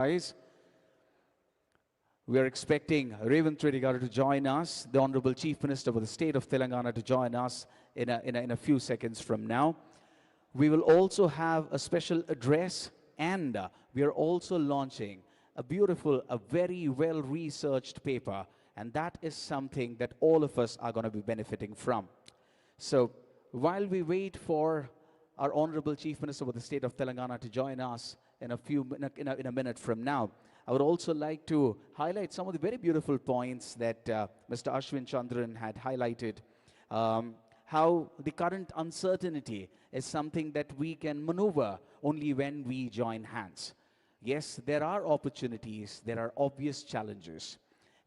Guys, we are expecting Revanth Reddy to join us, the Honorable Chief Minister of the State of Telangana, to join us in a few seconds from now. We will also have a special address, and we are also launching a beautiful, a very well-researched paper, and that is something that all of us are going to be benefiting from. So while we wait for our Honorable Chief Minister of the State of Telangana to join us in a minute from now, I would also like to highlight some of the very beautiful points that Mr. Ashwin Chandran had highlighted. How the current uncertainty is something that we can maneuver only when we join hands. Yes, there are opportunities, there are obvious challenges.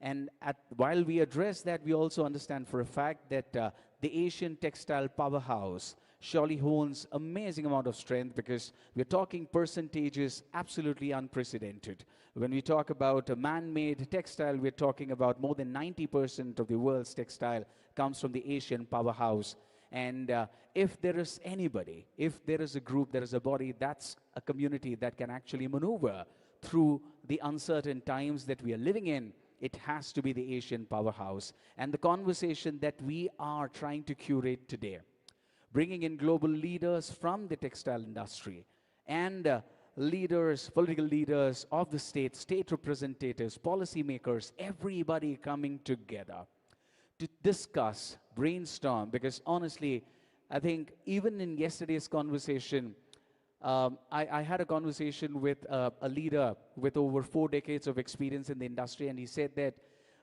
And while we address that, we also understand for a fact that the Asian textile powerhouse surely holds amazing amount of strength, because we're talking percentages absolutely unprecedented. When we talk about a man-made textile, we're talking about more than 90% of the world's textile comes from the Asian powerhouse. And if there is anybody, if there is a group, there is a body, that's a community that can actually maneuver through the uncertain times that we are living in, it has to be the Asian powerhouse. And the conversation that we are trying to curate today, bringing in global leaders from the textile industry and leaders, political leaders of the state, state representatives, policymakers, everybody coming together to discuss, brainstorm, because honestly, I think even in yesterday's conversation, I had a conversation with a leader with over 4 decades of experience in the industry, and he said that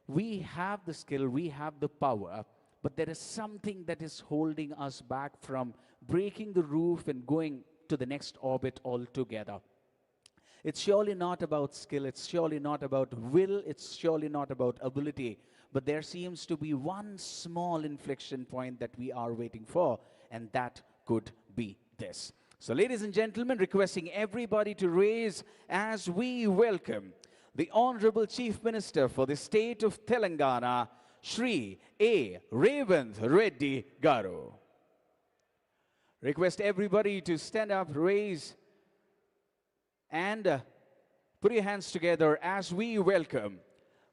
we have the skill, we have the power, but there is something that is holding us back from breaking the roof and going to the next orbit altogether. It's surely not about skill, it's surely not about will, it's surely not about ability, but there seems to be one small inflection point that we are waiting for, and that could be this. So ladies and gentlemen, requesting everybody to raise as we welcome the Honorable Chief Minister for the State of Telangana, Shri A. Revanth Reddy Garu. Request everybody to stand up, raise, and put your hands together as we welcome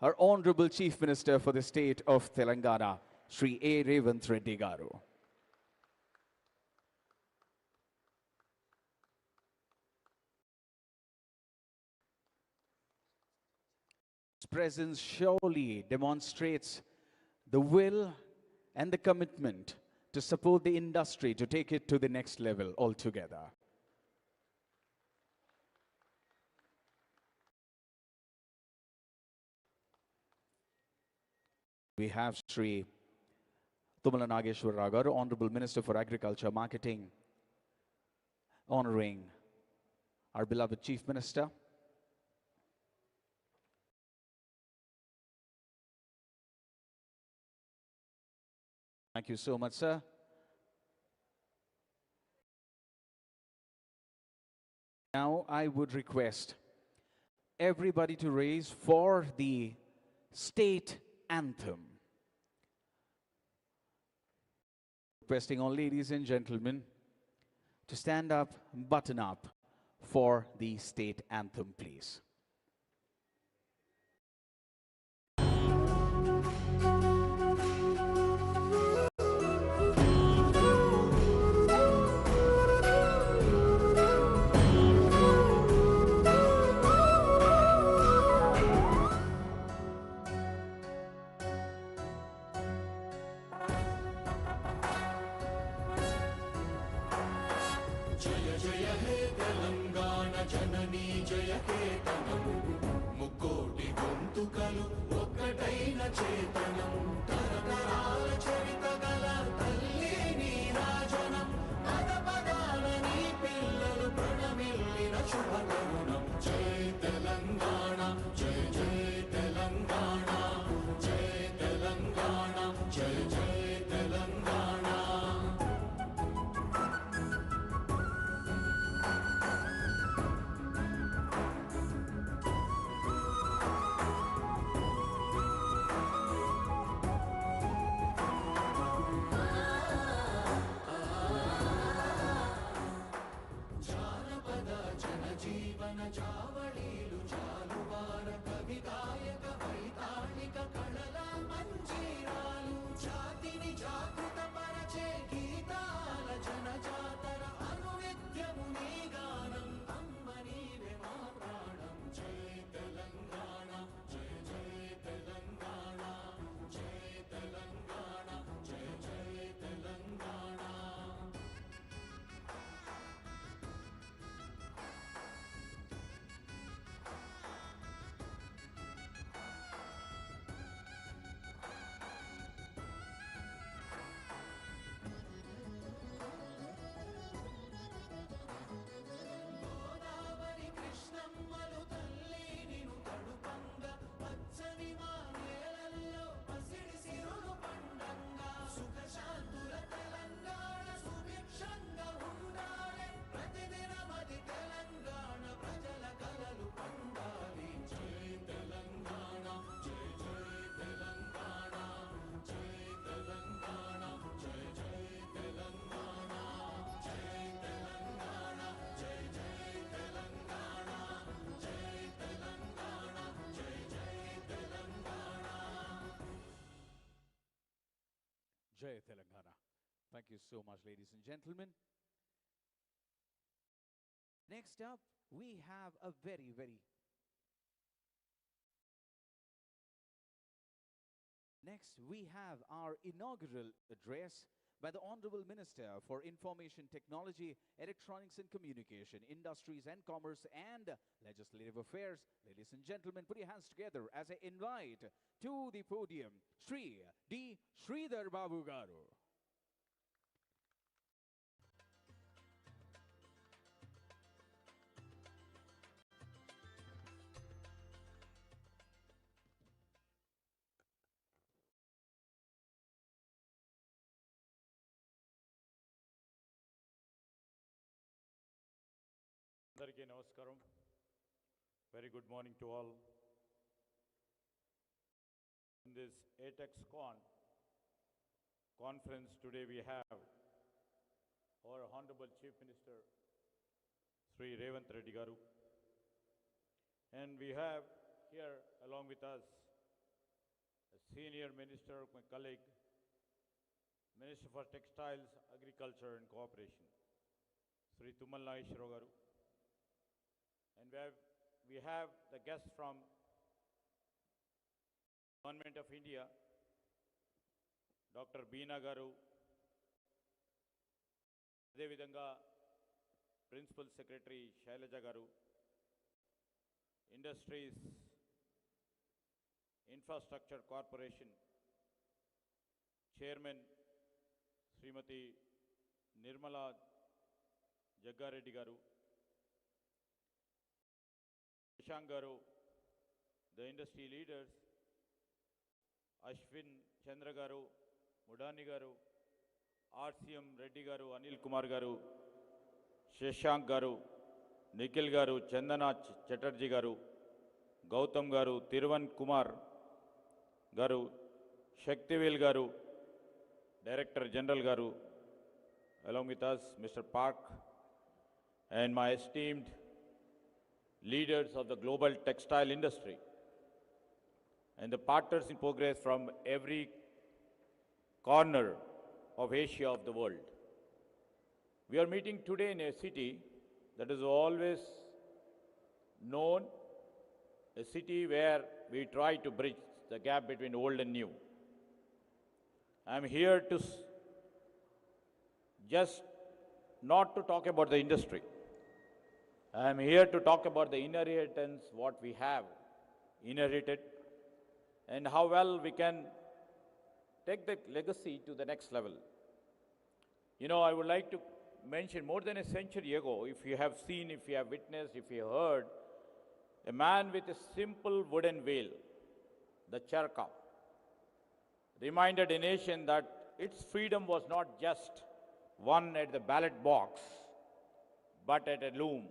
our Honorable Chief Minister for the State of Telangana, Shri A. Revanth Reddy Garu. His presence surely demonstrates the will and the commitment to support the industry, to take it to the next level altogether. We have Shri Thummala Nageswara Garu, Honorable Minister for Agriculture, Marketing, honoring our beloved Chief Minister. Thank you so much, sir. Now I would request everybody to raise for the state anthem. Requesting all ladies and gentlemen to stand up, button up for the state anthem, please. Jai Telangana. Thank you so much, ladies and gentlemen. Next up, we have a Next, we have our inaugural address by the Honorable Minister for Information Technology, Electronics and Communication, Industries and Commerce and Legislative Affairs. Ladies and gentlemen, put your hands together as I invite to the podium Shri D. Sridhar Babu Garu. Andariki Namaskaram. Very good morning to all. In this ATEXCON conference today we have our Honorable Chief Minister Sri Revanth Reddy Garu. And we have here along with us a senior minister, my colleague, Minister for Textiles, Agriculture and Cooperation, Sri Thummala Garu. And we have the guests from Government of India, Dr. Beena Garu, Adevidanga, Principal Secretary Shailaja Garu, Industries, Infrastructure Corporation, Chairman Srimati Nirmala Jaggareddy Garu, Garu, the industry leaders, Ashwin Chandra Garu, Mudani Garu, RCM Reddy Garu, Anil Kumar Garu, Shashank Garu, Nikhil Garu, Chandana Chatterjee Garu, Gautam Garu, Thiruvan Kumar Garu, Shaktivil Garu, Director General Garu, along with us Mr. Park, and my esteemed leaders of the global textile industry and the partners in progress from every corner of Asia of the world. We are meeting today in a city that is always known, a city where we try to bridge the gap between old and new. I am here to just not to talk about the industry. I am here to talk about the inheritance, what we have inherited, and how well we can take the legacy to the next level. You know, I would like to mention more than a century ago, if you have seen, if you have witnessed, if you heard, a man with a simple wooden wheel, the charka, reminded a nation that its freedom was not just won at the ballot box, but at a loom.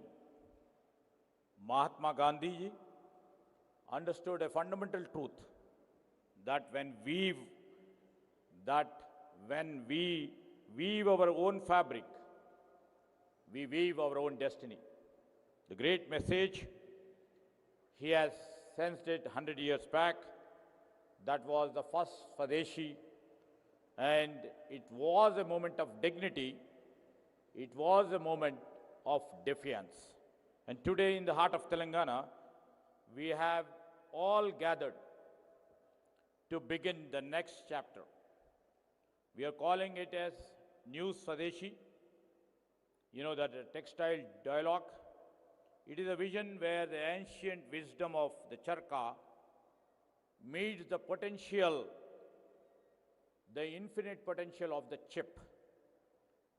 Mahatma Gandhi ji understood a fundamental truth that when we weave our own fabric, we weave our own destiny. The great message, he has sensed it 100 years back. That was the first Swadeshi, and it was a moment of dignity. It was a moment of defiance. And today in the heart of Telangana, we have all gathered to begin the next chapter. We are calling it as New Swadeshi. You know, that textile dialogue. It is a vision where the ancient wisdom of the charka meets the potential, the infinite potential of the chip,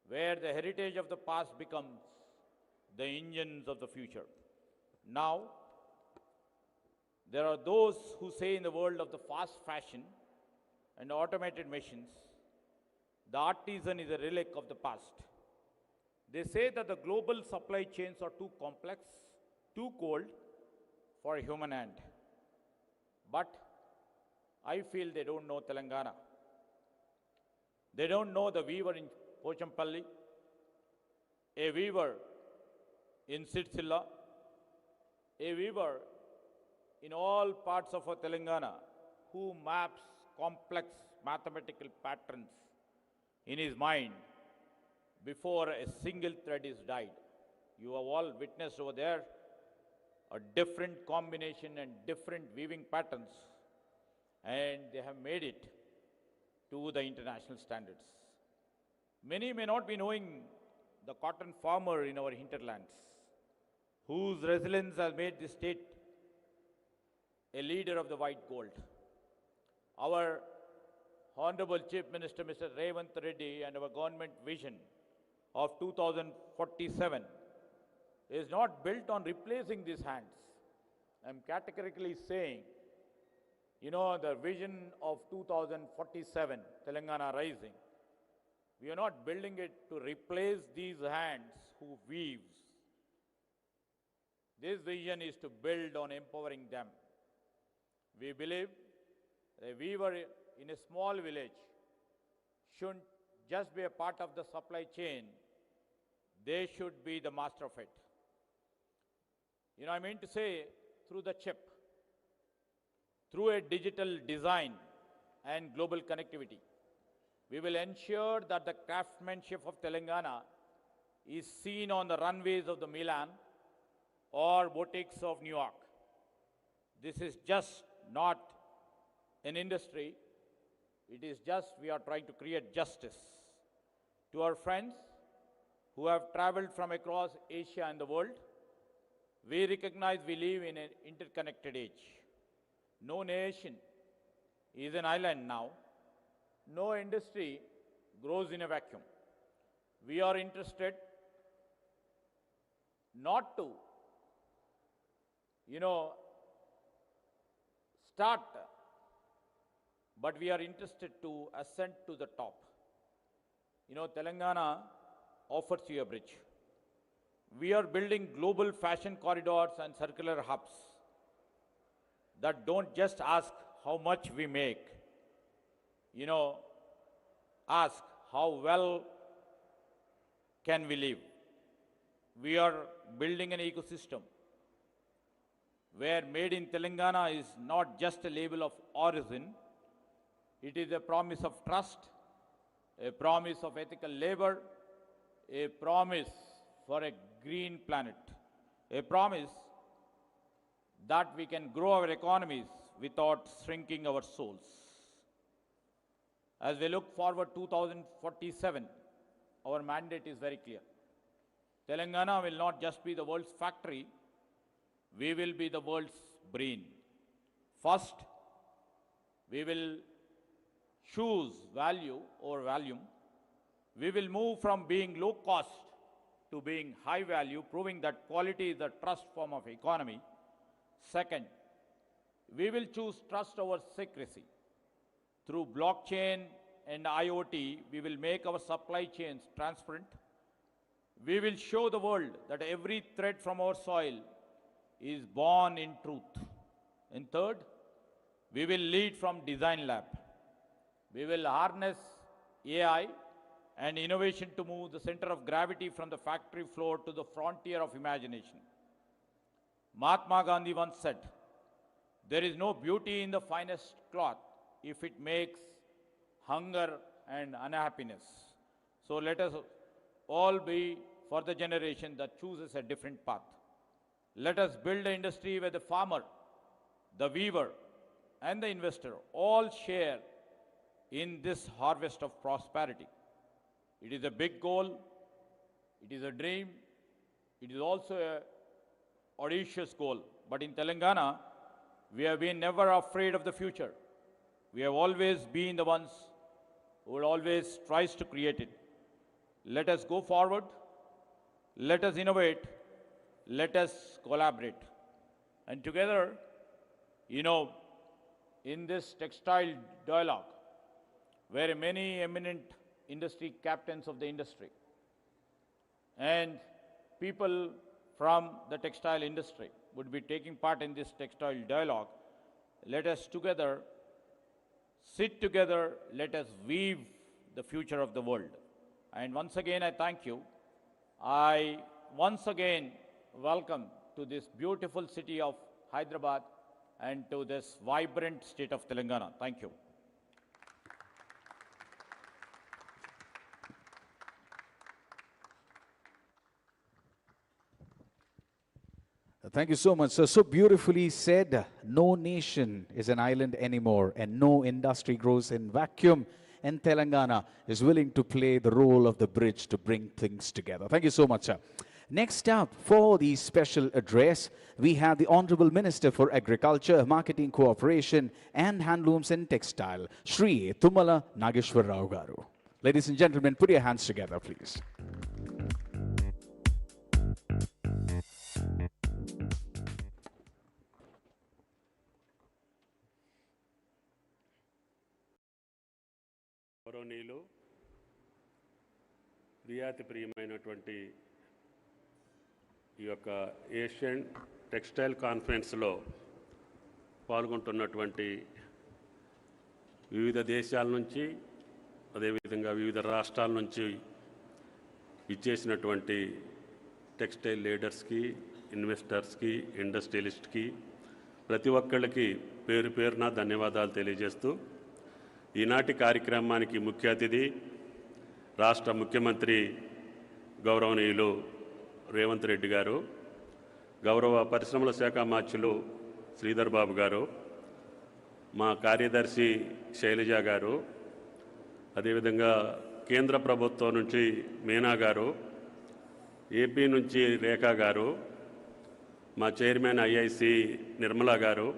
where the heritage of the past becomes the engines of the future. Now, there are those who say in the world of the fast fashion and automated machines, the artisan is a relic of the past. They say that the global supply chains are too complex, too cold for a human hand. But I feel they don't know Telangana. They don't know the weaver in Pochampalli, a weaver in Sitsilla, a weaver in all parts of our Telangana who maps complex mathematical patterns in his mind before a single thread is dyed. You have all witnessed over there a different combination and different weaving patterns, and they have made it to the international standards. Many may not be knowing the cotton farmer in our hinterlands, whose resilience has made this state a leader of the white gold. Our Honorable Chief Minister, Mr. Revanth Reddy, and our government vision of 2047 is not built on replacing these hands. I'm categorically saying, the vision of 2047, Telangana Rising, we are not building it to replace these hands who weaves. This vision is to build on empowering them. We believe a weaver in a small village shouldn't just be a part of the supply chain, they should be the master of it. I mean to say, through the chip, through a digital design and global connectivity, we will ensure that the craftsmanship of Telangana is seen on the runways of the Milan or boutiques of New York. This is just not an industry, it is just we are trying to create justice. To our friends who have traveled from across Asia and the world, we recognize we live in an interconnected age. No nation is an island now. No industry grows in a vacuum. We are interested not to, start, but we are interested to ascend to the top. Telangana offers you a bridge. We are building global fashion corridors and circular hubs that don't just ask how much we make, ask how well can we live. We are building an ecosystem where made in Telangana is not just a label of origin, it is a promise of trust, a promise of ethical labor, a promise for a green planet, a promise that we can grow our economies without shrinking our souls. As we look forward to 2047, our mandate is very clear. Telangana will not just be the world's factory, we will be the world's brain. First, we will choose value over volume. We will move from being low cost to being high value, proving that quality is the trust form of economy. Second, we will choose trust over secrecy. Through blockchain and IoT, we will make our supply chains transparent. We will show the world that every thread from our soil is born in truth. And third, we will lead from design lab. We will harness AI and innovation to move the center of gravity from the factory floor to the frontier of imagination. Mahatma Gandhi once said, there is no beauty in the finest cloth if it makes hunger and unhappiness. So let us all be for the generation that chooses a different path. Let us build an industry where the farmer, the weaver, and the investor all share in this harvest of prosperity. It is a big goal, it is a dream, it is also an audacious goal. But in Telangana, we have been never afraid of the future. We have always been the ones who will always tries to create it. Let us go forward, let us innovate, let us collaborate. And together, in this textile dialogue, where many eminent industry captains of the industry and people from the textile industry would be taking part in this textile dialogue, let us together sit together, let us weave the future of the world. And once again, I thank you. I once again welcome to this beautiful city of Hyderabad and to this vibrant state of Telangana. Thank you. Thank you so much, sir. So beautifully said. No nation is an island anymore, and no industry grows in vacuum. And Telangana is willing to play the role of the bridge to bring things together. Thank you so much, sir. Next up, for the special address, we have the Honorable Minister for Agriculture, Marketing Cooperation, and Handlooms and Textile, Shri Thummala Nageswara garu. Ladies and gentlemen, put your hands together, please. గౌరవనీయులు ప్రియాతి ప్రియమైనటువంటి ఈ యొక్క Asian textile కాన్ఫరెన్స్లో పాల్గొంటున్నటువంటి వివిధ దేశాల నుంచి అదేవిధంగా వివిధ రాష్ట్రాల నుంచి ఇచ్చేసినటువంటి టెక్స్టైల్ లీడర్స్కి, ఇన్వెస్టర్స్కి, ఇండస్ట్రియలిస్ట్కి ప్రతి ఒక్కళ్ళకి పేరు పేరున ధన్యవాదాలు తెలియజేస్తూ ఈనాటి కార్యక్రమానికి ముఖ్య అతిథి రాష్ట్ర ముఖ్యమంత్రి గౌరవనీయులు రేవంత్ రెడ్డి గారు, గౌరవ పరిశ్రమల శాఖ మార్చులు శ్రీధర్ బాబు గారు, మా కార్యదర్శి శైలజ గారు, అదేవిధంగా కేంద్ర ప్రభుత్వం నుంచి మీనా గారు, ఏపీ నుంచి రేఖా గారు, మా చైర్మన్ ఐఐసి నిర్మలా గారు,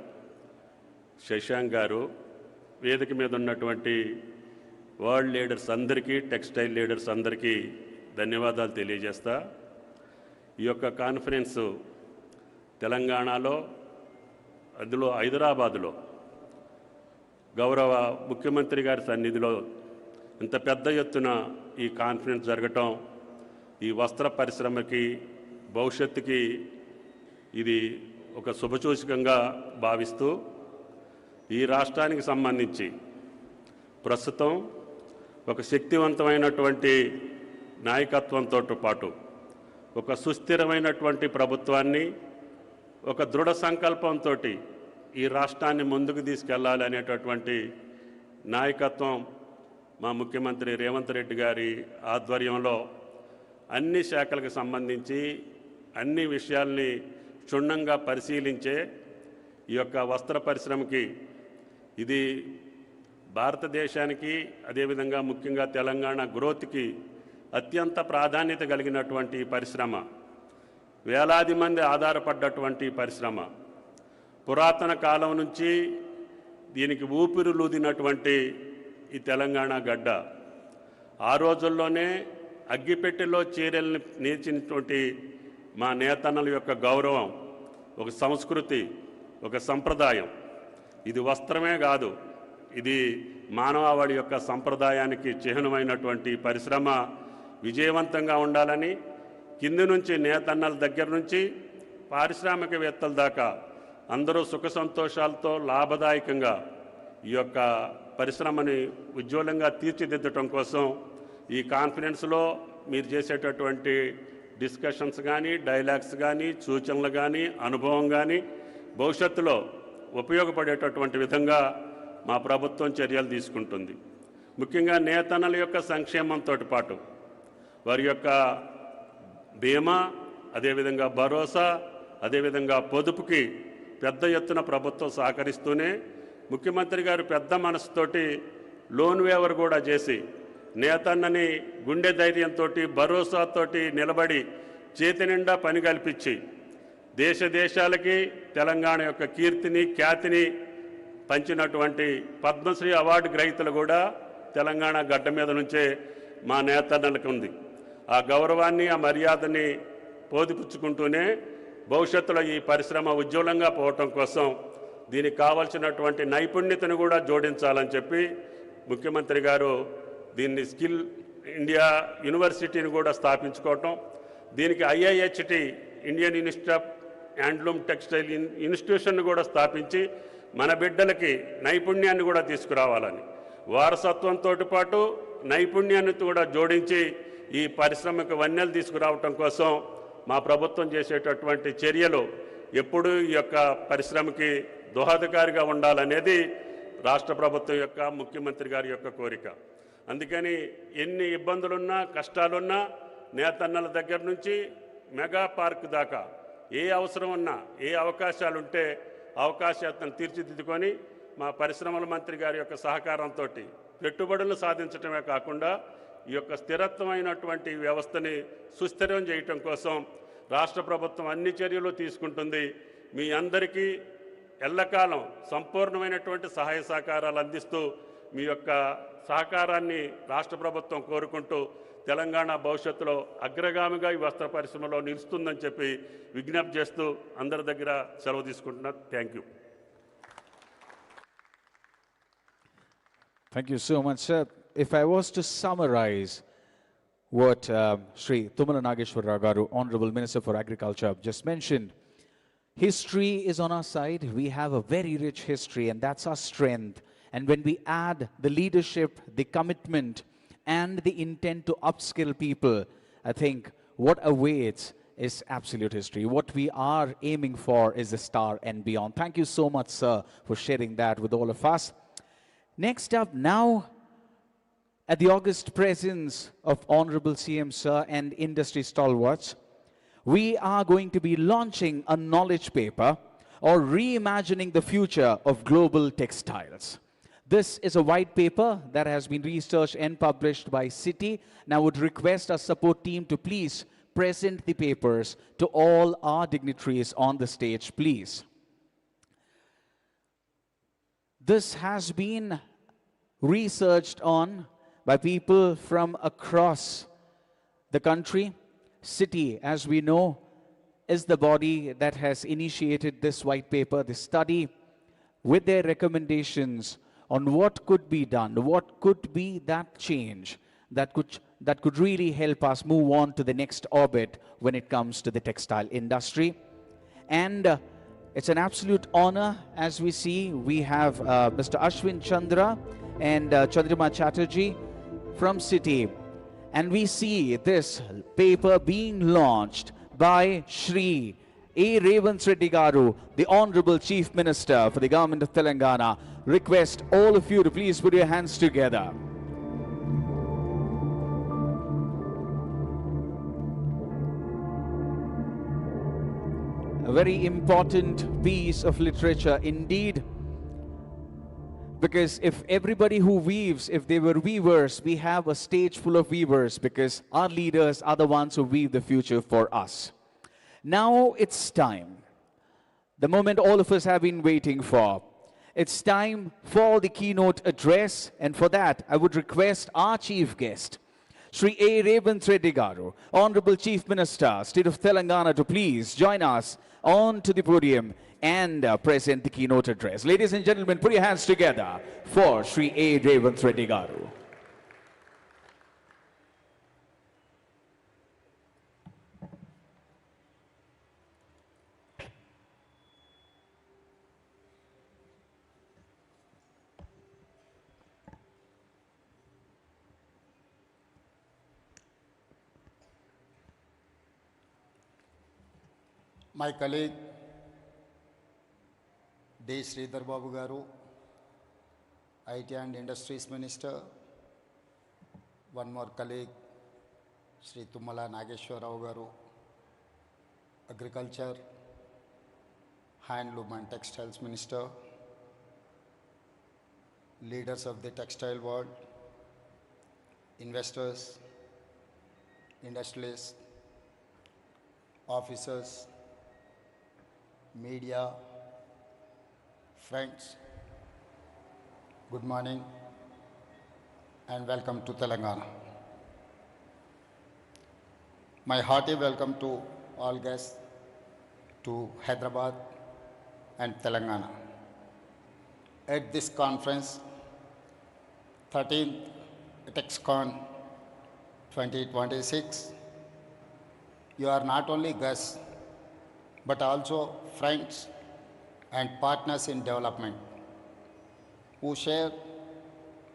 శశాంక్ గారు, వేదిక మీద ఉన్నటువంటి వరల్డ్ లీడర్స్ అందరికీ, టెక్స్టైల్ లీడర్స్ అందరికీ ధన్యవాదాలు తెలియజేస్తా. ఈ యొక్క కాన్ఫరెన్సు తెలంగాణలో, అందులో హైదరాబాదులో గౌరవ ముఖ్యమంత్రి గారి సన్నిధిలో ఇంత పెద్ద ఎత్తున ఈ కాన్ఫరెన్స్ జరగటం ఈ వస్త్ర పరిశ్రమకి భవిష్యత్తుకి ఇది ఒక శుభసూచకంగా భావిస్తూ ఈ రాష్ట్రానికి సంబంధించి ప్రస్తుతం ఒక శక్తివంతమైనటువంటి నాయకత్వంతో పాటు ఒక సుస్థిరమైనటువంటి ప్రభుత్వాన్ని, ఒక దృఢ సంకల్పంతో ఈ రాష్ట్రాన్ని ముందుకు తీసుకెళ్లాలి అనేటటువంటి నాయకత్వం మా ముఖ్యమంత్రి రేవంత్ రెడ్డి గారి ఆధ్వర్యంలో అన్ని శాఖలకు సంబంధించి అన్ని విషయాల్ని క్షుణ్ణంగా పరిశీలించే ఈ యొక్క వస్త్ర పరిశ్రమకి ఇది భారతదేశానికి, అదేవిధంగా ముఖ్యంగా తెలంగాణ గ్రోత్కి అత్యంత ప్రాధాన్యత కలిగినటువంటి పరిశ్రమ, వేలాది మంది ఆధారపడ్డటువంటి పరిశ్రమ, పురాతన కాలం నుంచి దీనికి ఊపిరులూదినటువంటి ఈ తెలంగాణ గడ్డ, ఆ రోజుల్లోనే అగ్గిపెట్టెలో చీరల్ని నేర్చినటువంటి మా నేతన్నల యొక్క గౌరవం, ఒక సంస్కృతి, ఒక సంప్రదాయం. ఇది వస్త్రమే కాదు, ఇది మానవాళి యొక్క సంప్రదాయానికి చిహ్నమైనటువంటి పరిశ్రమ విజయవంతంగా ఉండాలని కింది నుంచి నేతన్నల దగ్గర నుంచి పారిశ్రామికవేత్తల దాకా అందరూ సుఖ సంతోషాలతో లాభదాయకంగా ఈ యొక్క పరిశ్రమని ఉజ్వలంగా తీర్చిదిద్దటం కోసం ఈ కాన్ఫరెన్స్లో మీరు చేసేటటువంటి డిస్కషన్స్ కానీ, డైలాగ్స్ కానీ, సూచనలు కానీ, అనుభవం కానీ భవిష్యత్తులో ఉపయోగపడేటటువంటి విధంగా మా ప్రభుత్వం చర్యలు తీసుకుంటుంది. ముఖ్యంగా నేతన్నల యొక్క సంక్షేమంతో పాటు వారి యొక్క బీమా, అదేవిధంగా భరోసా, అదేవిధంగా పొదుపుకి పెద్ద ఎత్తున ప్రభుత్వం సహకరిస్తూనే ముఖ్యమంత్రి గారు పెద్ద మనసుతోటి లోన్ వేవర్ కూడా చేసి నేతన్నని గుండె ధైర్యంతో, భరోసాతోటి నిలబడి చేతి నిండా పని కల్పించి దేశాలకి తెలంగాణ యొక్క కీర్తిని, ఖ్యాతిని పంచినటువంటి పద్మశ్రీ అవార్డు గ్రహీతలు కూడా తెలంగాణ గడ్డ మీద నుంచే మా నేతన్నలకు ఉంది. ఆ గౌరవాన్ని, ఆ మర్యాదని పోదిపుచ్చుకుంటూనే భవిష్యత్తులో ఈ పరిశ్రమ ఉజ్వలంగా పోవటం కోసం దీనికి కావాల్సినటువంటి నైపుణ్యతను కూడా జోడించాలని చెప్పి ముఖ్యమంత్రి గారు దీన్ని స్కిల్ ఇండియా యూనివర్సిటీని కూడా స్థాపించుకోవటం, దీనికి IIHT Indian institute of handloom textile institution కూడా స్థాపించి మన బిడ్డలకి నైపుణ్యాన్ని కూడా తీసుకురావాలని, వారసత్వంతో పాటు నైపుణ్యాన్ని కూడా జోడించి ఈ పరిశ్రమకు వన్నెలు తీసుకురావటం కోసం మా ప్రభుత్వం చేసేటటువంటి చర్యలు ఎప్పుడూ ఈ యొక్క పరిశ్రమకి దోహదకారిగా ఉండాలనేది రాష్ట్ర ప్రభుత్వం యొక్క, ముఖ్యమంత్రి గారి యొక్క కోరిక. అందుకని ఎన్ని ఇబ్బందులున్నా, కష్టాలున్నా నేతన్నల దగ్గర నుంచి మెగా పార్క్ దాకా ఏ అవసరం ఉన్నా ఏ అవకాశాలు ఉంటే అవకాశాలను తీర్చిదిద్దుకొని మా పరిశ్రమల మంత్రి గారి యొక్క సహకారంతో పెట్టుబడులు సాధించడమే కాకుండా ఈ యొక్క స్థిరత్వమైనటువంటి వ్యవస్థని సుస్థిరం చేయటం కోసం రాష్ట్ర ప్రభుత్వం అన్ని చర్యలు తీసుకుంటుంది. మీ అందరికీ ఎల్లకాలం సంపూర్ణమైనటువంటి సహాయ సహకారాలు అందిస్తూ మీ యొక్క సహకారాన్ని రాష్ట్ర ప్రభుత్వం కోరుకుంటూ తెలంగాణ భవిష్యత్తులో అగ్రగామిగా ఈ వస్త్ర పరిశ్రమలో నిలుస్తుందని చెప్పి విజ్ఞప్తి చేస్తూ అందరి దగ్గర సెలవు తీసుకుంటున్నాను. Thank you. Thank you so much, sir. If I was to summarize what Sri Thummala Nageswara Garu, Honorable Minister for Agriculture, just mentioned, history is on our side. We have a very rich history, and that's our strength. And when we add the leadership, the commitment, and the intent to upskill people, I think what awaits is absolute history. What we are aiming for is the star and beyond. Thank you so much, sir, for sharing that with all of us. Next up now, at the august presence of Honorable CM Sir and industry stalwarts, we are going to be launching a knowledge paper or reimagining the future of global textiles. This is a white paper that has been researched and published by CITI, and I would request our support team to please present the papers to all our dignitaries on the stage, please. This has been researched on by people from across the country. CITI, as we know, is the body that has initiated this white paper, this study, with their recommendations on what could be done, what could be that change that could really help us move on to the next orbit when it comes to the textile industry. And it's an absolute honor. As we see, we have Mr. Ashwin Chandra and Chandrima Chatterjee from CITI. And we see this paper being launched by Shri A. Revanth Reddy Garu, the Honorable Chief Minister for the Government of Telangana. Request all of you to please put your hands together. A very important piece of literature indeed, because if everybody who weaves, if they were weavers, we have a stage full of weavers, because our leaders are the ones who weave the future for us. Now it's time, the moment all of us have been waiting for. It's time for the keynote address, and for that I would request our chief guest, Shri A. Revanth Reddy Garu, Honorable Chief Minister, State of Telangana, to please join us on to the podium and present the keynote address. Ladies and gentlemen, put your hands together for Shri A. Revanth Reddy Garu. My colleague, D. Sridhar Babu Garu, IT and Industries Minister, one more colleague, Sri Thummala Nageswara Garu, Agriculture, Handloom and Textiles Minister, leaders of the textile world, investors, industrialists, officers, media, friends, good morning and welcome to Telangana. My hearty welcome to all guests to Hyderabad and Telangana. At this conference, 13th ATEXCON 2026, you are not only guests but also friends and partners in development who share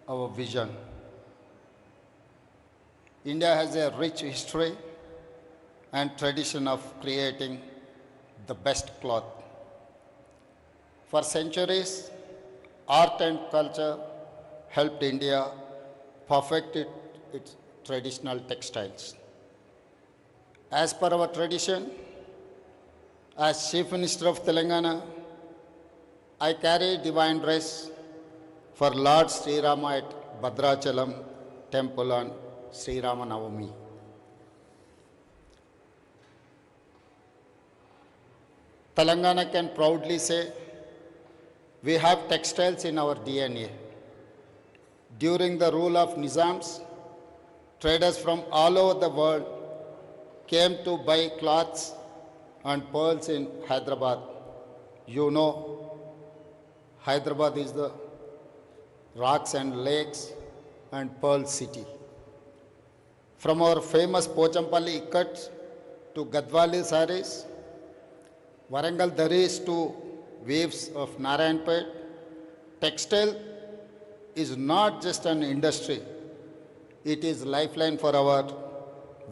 our vision. India has a rich history and tradition of creating the best cloth. For centuries, art and culture helped India perfect its traditional textiles. As per our tradition, As Chief Minister of Telangana, I carry divine dress for Lord Sri Rama at Bhadrachalam temple on Sri Rama Navami. Telangana can proudly say we have textiles in our DNA. During the rule of Nizams, traders from all over the world came to buy cloths and pearls in Hyderabad. You know, Hyderabad is the rocks and lakes and pearl city. From our famous Pochampalli ikkats to Gadwali sarees, Warangal daris to waves of Narayanpet, textile is not just an industry, it is lifeline for our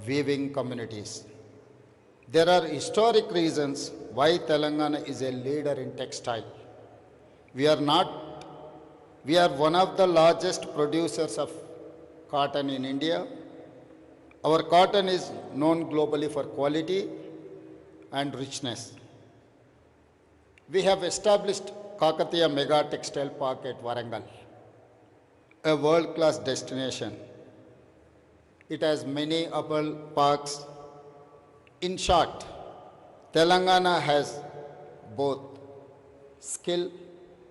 weaving communities. There are historic reasons why Telangana is a leader in textile. We are one of the largest producers of cotton in India. Our cotton is known globally for quality and richness. We have established Kakatiya Mega Textile Park at Warangal, a world-class destination. It has many apparel parks. In short, Telangana has both skill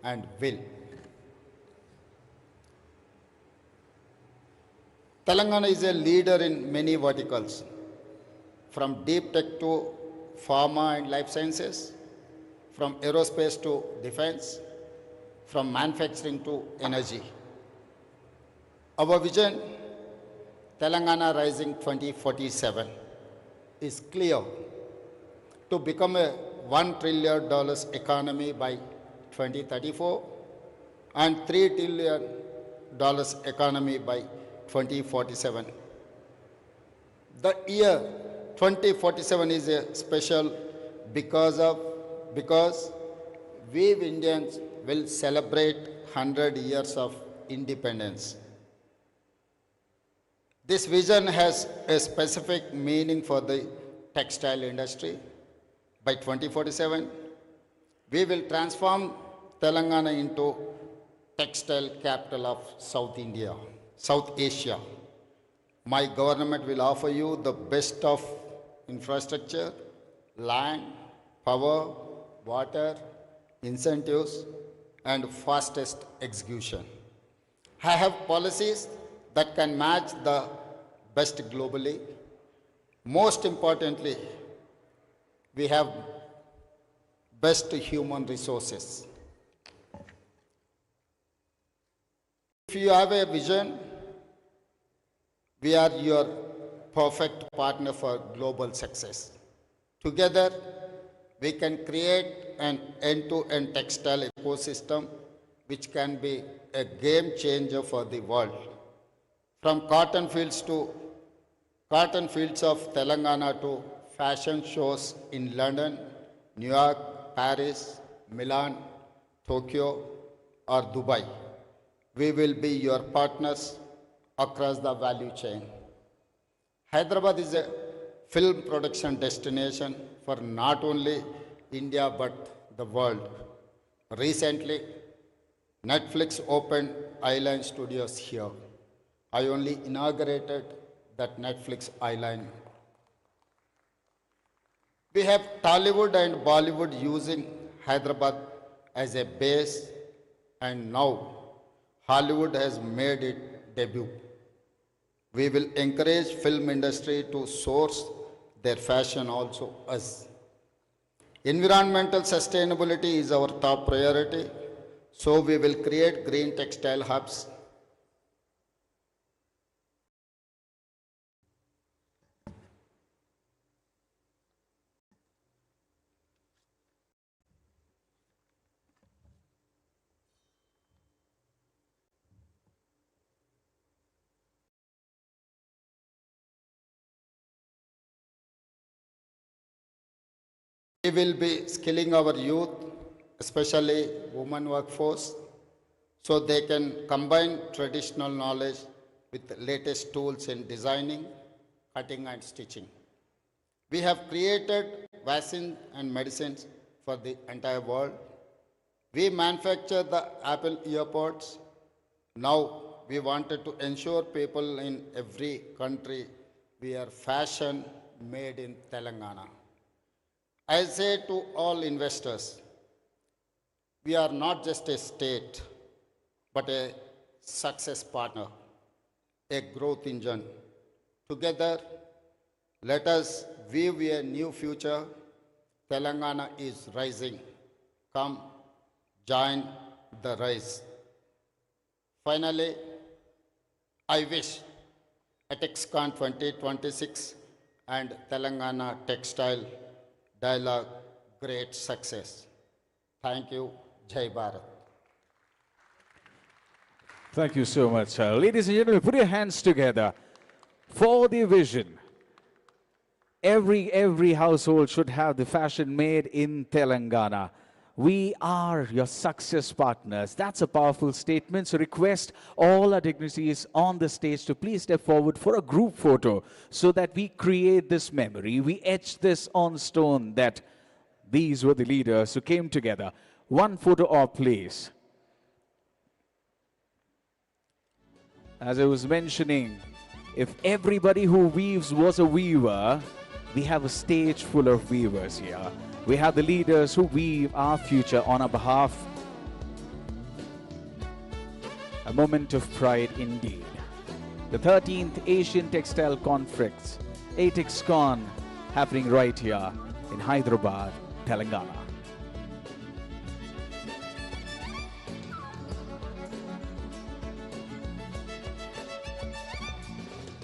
and will. Telangana is a leader in many verticals, from deep tech to pharma and life sciences, from aerospace to defense, from manufacturing to energy. Our vision, Telangana Rising 2047, is clear: to become a $1 trillion economy by 2034 and $3 trillion economy by 2047. The year 2047 is a special because we Indians will celebrate 100 years of independence. This vision has a specific meaning for the textile industry. By 2047, we will transform Telangana into textile capital of South Asia. My government will offer you the best of infrastructure, land, power, water, incentives, and fastest execution. I have policies that can match the best globally. Most importantly, we have best human resources. If you have a vision, we are your perfect partner for global success. Together, we can create an end-to-end textile ecosystem which can be a game changer for the world. From cotton fields of Telangana to fashion shows in London, New York, Paris, Milan, Tokyo, or Dubai, we will be your partners across the value chain. Hyderabad is a film production destination for not only India but the world. Recently, Netflix opened Island Studios here. I only inaugurated that Netflix Island. We have Tollywood and Bollywood using Hyderabad as a base, and now Hollywood has made its debut. We will encourage film industry to source their fashion also us. Environmental sustainability is our top priority, so we will create green textile hubs. We will be skilling our youth, especially women workforce, so they can combine traditional knowledge with the latest tools in designing, cutting and stitching. We have created vaccines and medicines for the entire world. We manufacture the Apple earpods. Now we wanted to ensure people in every country wear fashion made in Telangana. I say to all investors, we are not just a state, but a success partner, a growth engine. Together, let us weave a new future. Telangana is rising. Come, join the rise. Finally, I wish ATEXCON 2026 and Telangana Textile Dialogue great success. Thank you. Jai Bharat. Thank you so much. Ladies and gentlemen, put your hands together for the vision. Every household should have the fashion made in Telangana. We are your success partners. That's a powerful statement. So request all our dignitaries on the stage to please step forward for a group photo so that we create this memory. We etch this on stone that these were the leaders who came together. One photo op, please. As I was mentioning, if everybody who weaves was a weaver, we have a stage full of weavers here. We have the leaders who weave our future on our behalf. A moment of pride indeed. The 13th Asian Textile Conference ATEXCON happening right here in Hyderabad, Telangana.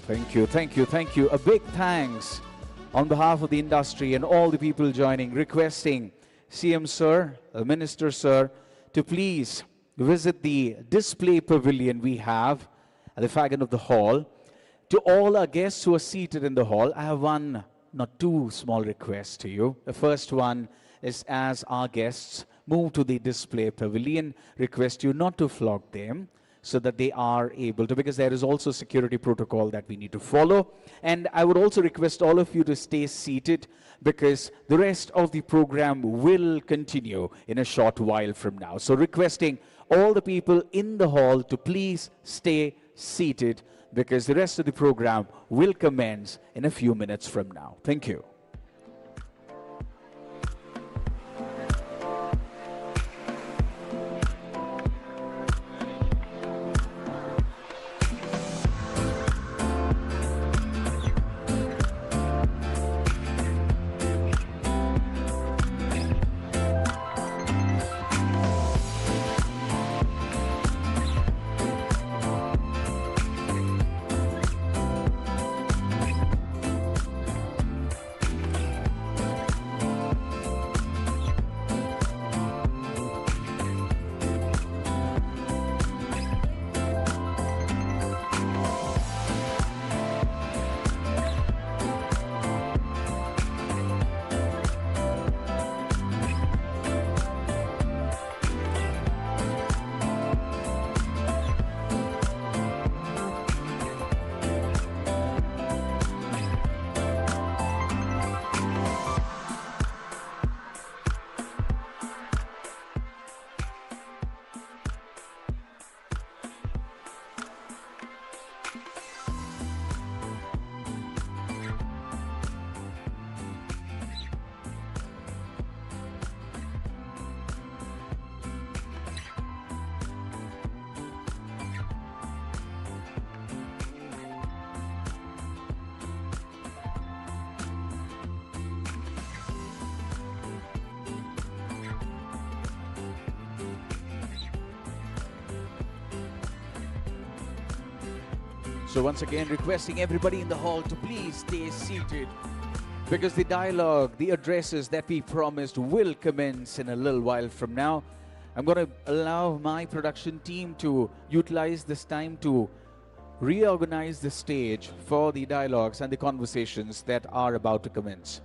Thank you, thank you, thank you. A big thanks on behalf of the industry and all the people joining, requesting CM Sir, Minister Sir, to please visit the display pavilion we have at the far end of the hall. To all our guests who are seated in the hall, I have one, not two small requests to you. The first one is, as our guests move to the display pavilion, request you not to flog them, so that they are able to, because there is also security protocol that we need to follow. And I would also request all of you to stay seated, because the rest of the program will continue in a short while from now. So requesting all the people in the hall to please stay seated, because the rest of the program will commence in a few minutes from now. Thank you. So once again, requesting everybody in the hall to please stay seated, because the dialogue, the addresses that we promised will commence in a little while from now. I'm going to allow my production team to utilize this time to reorganize the stage for the dialogues and the conversations that are about to commence.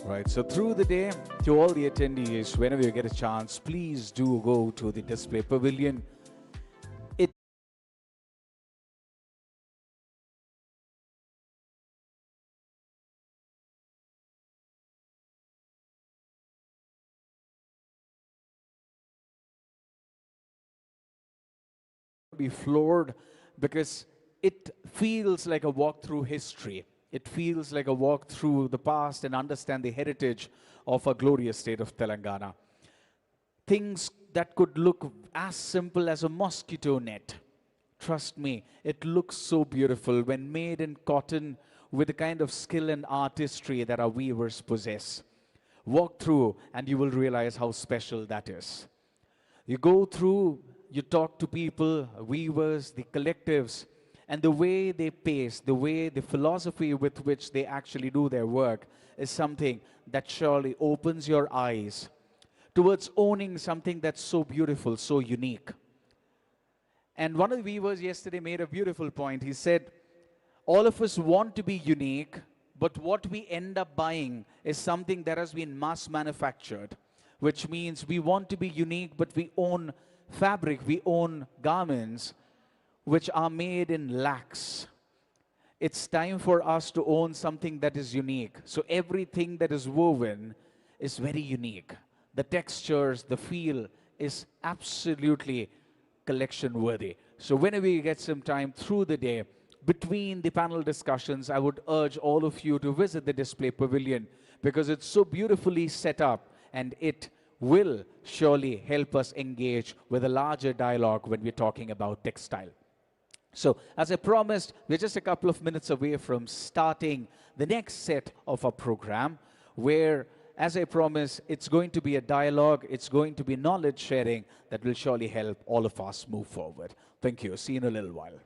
Right, so through the day, to all the attendees, whenever you get a chance, please do go to the display pavilion. It be floored because it feels like a walk through history. It feels like a walk through the past and understand the heritage of a glorious state of Telangana. Things that could look as simple as a mosquito net. Trust me, it looks so beautiful when made in cotton with the kind of skill and artistry that our weavers possess. Walk through and you will realize how special that is. You go through, you talk to people, weavers, the collectives, and the way they pace, the way, the philosophy with which they actually do their work is something that surely opens your eyes towards owning something that's so beautiful, so unique. And one of the weavers yesterday made a beautiful point. He said, all of us want to be unique, but what we end up buying is something that has been mass manufactured, which means we want to be unique, but we own fabric, we own garments which are made in lakhs. It's time for us to own something that is unique. So everything that is woven is very unique. The textures, the feel is absolutely collection worthy. So whenever you get some time through the day, between the panel discussions, I would urge all of you to visit the display pavilion because it's so beautifully set up and it will surely help us engage with a larger dialogue when we're talking about textile. So, as I promised, we're just a couple of minutes away from starting the next set of our program, where, as I promised, it's going to be a dialogue, it's going to be knowledge sharing that will surely help all of us move forward. Thank you. See you in a little while.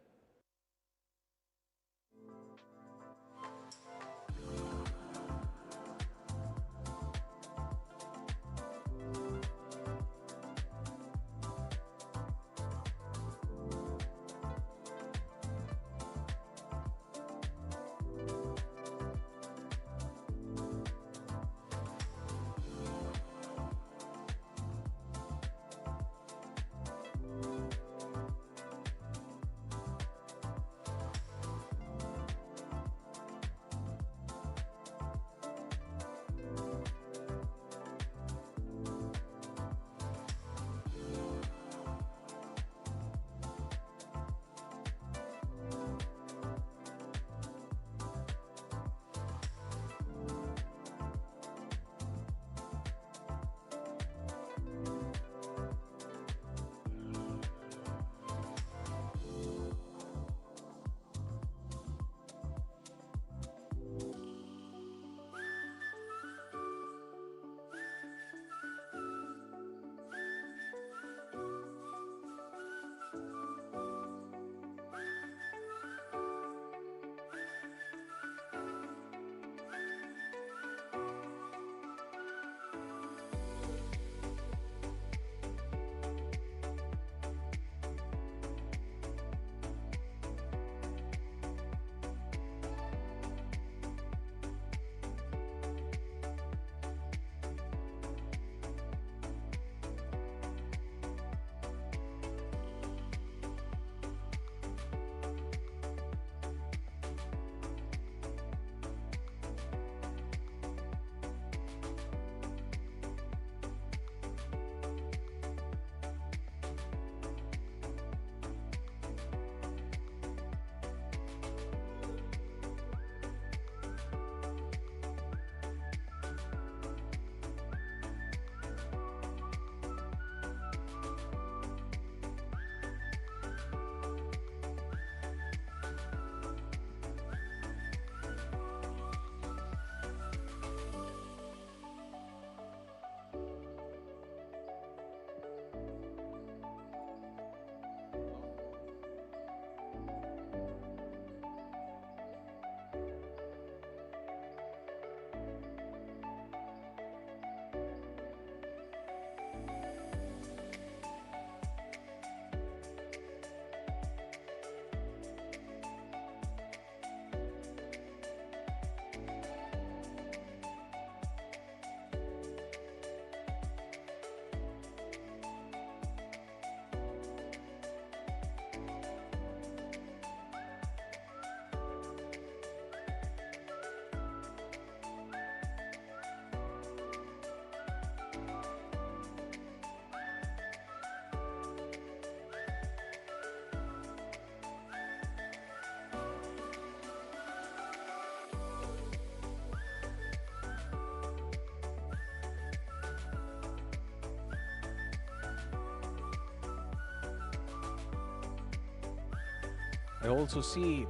I also see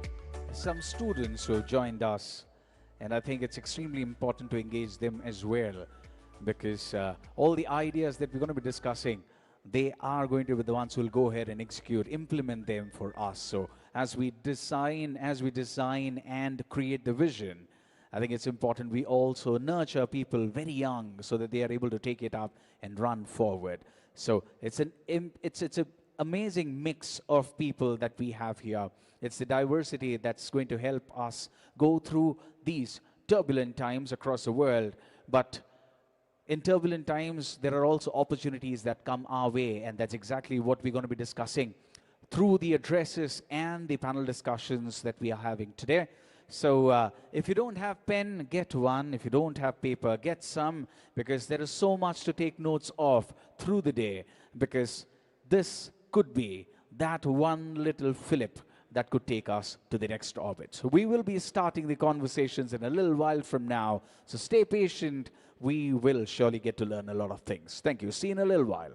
some students who have joined us, and I think it's extremely important to engage them as well, because all the ideas that we're going to be discussing, they are going to be the ones who will go ahead and execute, implement them for us. So as we design and create the vision, I think it's important we also nurture people very young so that they are able to take it up and run forward. So it's an amazing mix of people that we have here. It's the diversity that's going to help us go through these turbulent times across the world. But in turbulent times, there are also opportunities that come our way, and that's exactly what we're going to be discussing through the addresses and the panel discussions that we are having today. So if you don't have pen, get one. If you don't have paper, get some, because there is so much to take notes of through the day, because this could be that one little fillip that could take us to the next orbit. So we will be starting the conversations in a little while from now. So stay patient. We will surely get to learn a lot of things. Thank you. See you in a little while.